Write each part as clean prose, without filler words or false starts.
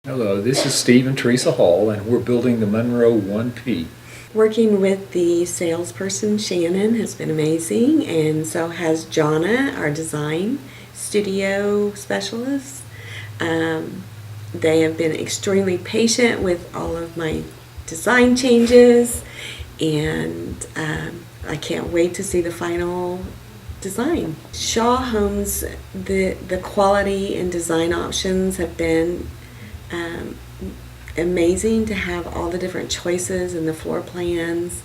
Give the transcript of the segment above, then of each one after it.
Hello, this is Steve and Teresa Hall, and we're building the Monroe 1P. Working with the salesperson, Shannon, has been amazing, and so has Jonna, our design studio specialist. They have been extremely patient with all of my design changes, and I can't wait to see the final design. Shaw Homes, the quality and design options have been amazing to have all the different choices and the floor plans.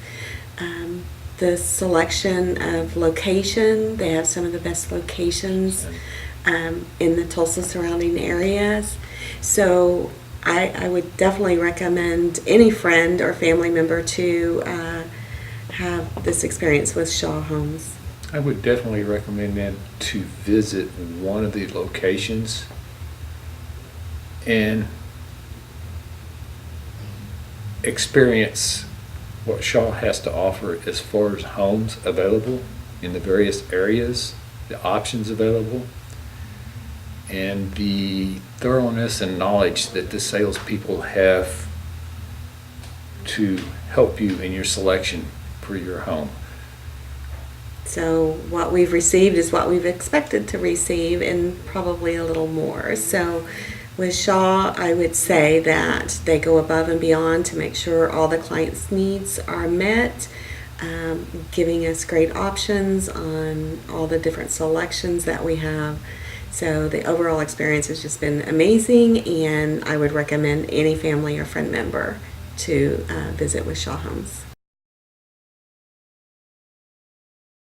The selection of location, they have some of the best locations in the Tulsa surrounding areas. So I would definitely recommend any friend or family member to have this experience with Shaw Homes. I would definitely recommend them to visit one of the locations and experience what Shaw has to offer as far as homes available in the various areas, the options available, and the thoroughness and knowledge that the salespeople have to help you in your selection for your home. So what we've received is what we've expected to receive, and probably a little more. So with Shaw, I would say that they go above and beyond to make sure all the clients' needs are met, giving us great options on all the different selections that we have. So the overall experience has just been amazing, and I would recommend any family or friend member to visit with Shaw Homes.